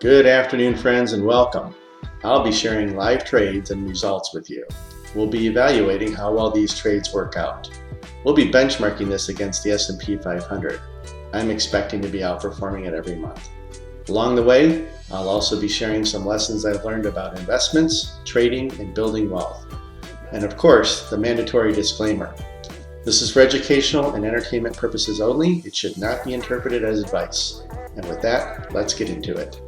Good afternoon, friends, and welcome. I'll be sharing live trades and results with you. We'll be evaluating how well these trades work out. We'll be benchmarking this against the S&P 500. I'm expecting to be outperforming it every month. Along the way, I'll also be sharing some lessons I've learned about investments, trading, and building wealth. And of course, the mandatory disclaimer. This is for educational and entertainment purposes only. It should not be interpreted as advice. And with that, let's get into it.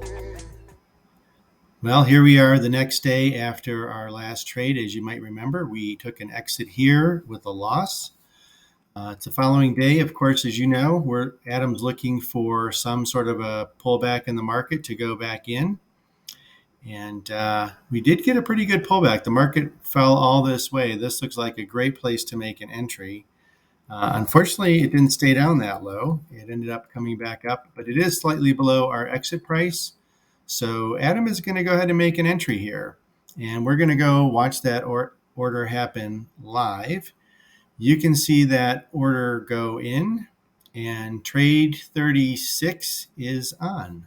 Well, here we are the next day after our last trade. As you might remember, we took an exit here with a loss. It's the following day, of course, as you know, Adam's looking for some sort of a pullback in the market to go back in. And we did get a pretty good pullback. The market fell all this way. This looks like a great place to make an entry. Unfortunately, it didn't stay down that low. It ended up coming back up, but it is slightly below our exit price. So Adam is going to go ahead and make an entry here. And we're going to go watch that order happen live. You can see that order go in, and trade 36 is on.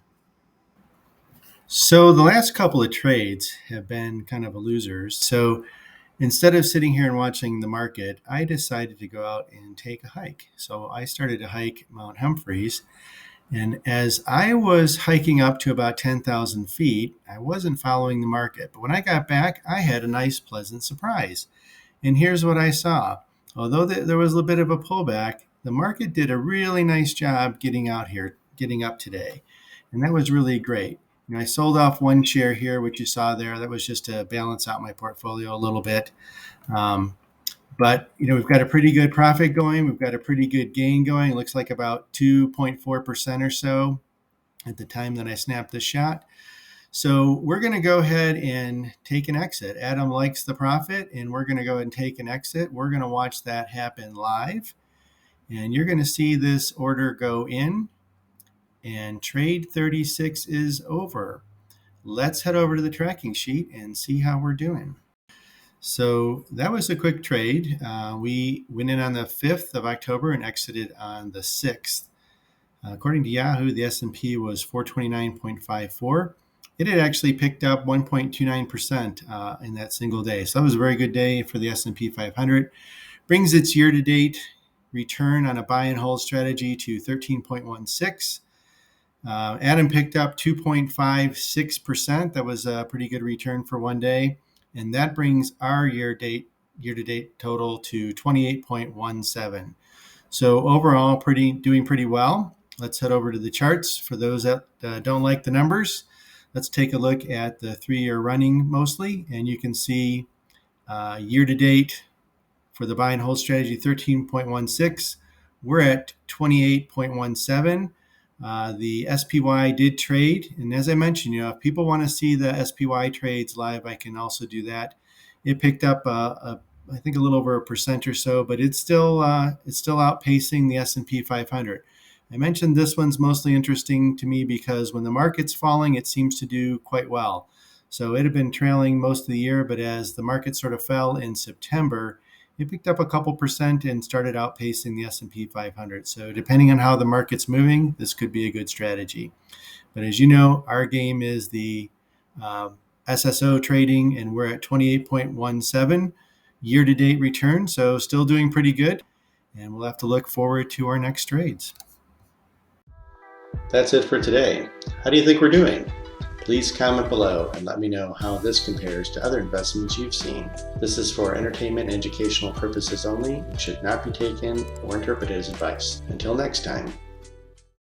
So the last couple of trades have been kind of losers. So instead of sitting here and watching the market, I decided to go out and take a hike. So I started to hike Mount Humphreys. And as I was hiking up to about 10,000 feet, I wasn't following the market. But when I got back, I had a nice, pleasant surprise. And here's what I saw. Although there was a little bit of a pullback, the market did a really nice job getting out here, getting up today. And that was really great. I sold off one share here, which you saw there. That was just to balance out my portfolio a little bit. But, we've got a pretty good profit going. We've got a pretty good gain going. It looks like about 2.4% or so at the time that I snapped this shot. So we're going to go ahead and take an exit. Adam likes the profit, and we're going to go ahead and take an exit. We're going to watch that happen live. And you're going to see this order go in, and trade 36 is over. Let's head over to the tracking sheet and see how we're doing. So that was a quick trade. We went in on the 5th of October and exited on the 6th. According to Yahoo, the S&P was 429.54. It had actually picked up 1.29% in that single day. So that was a very good day for the S&P 500. Brings its year-to-date return on a buy and hold strategy to 13.16. Adam picked up 2.56%. That was a pretty good return for one day. And that brings our year-to-date total to 28.17. So overall, doing pretty well. Let's head over to the charts. For those that don't like the numbers, let's take a look at the 3-year running mostly. And you can see year-to-date for the buy and hold strategy, 13.16. We're at 28.17. The SPY did trade, and as I mentioned, if people want to see the SPY trades live, I can also do that. It picked up, I think, a little over 1% or so, but it's still outpacing the S&P 500. I mentioned this one's mostly interesting to me because when the market's falling, it seems to do quite well. So it had been trailing most of the year, but as the market sort of fell in September, it picked up a couple percent and started outpacing the S&P 500. So depending on how the market's moving, this could be a good strategy. But as you know, our game is the SSO trading, and we're at 28.17 year-to-date return. So still doing pretty good. And we'll have to look forward to our next trades. That's it for today. How do you think we're doing? Please comment below and let me know how this compares to other investments you've seen. This is for entertainment and educational purposes only and should not be taken or interpreted as advice. Until next time.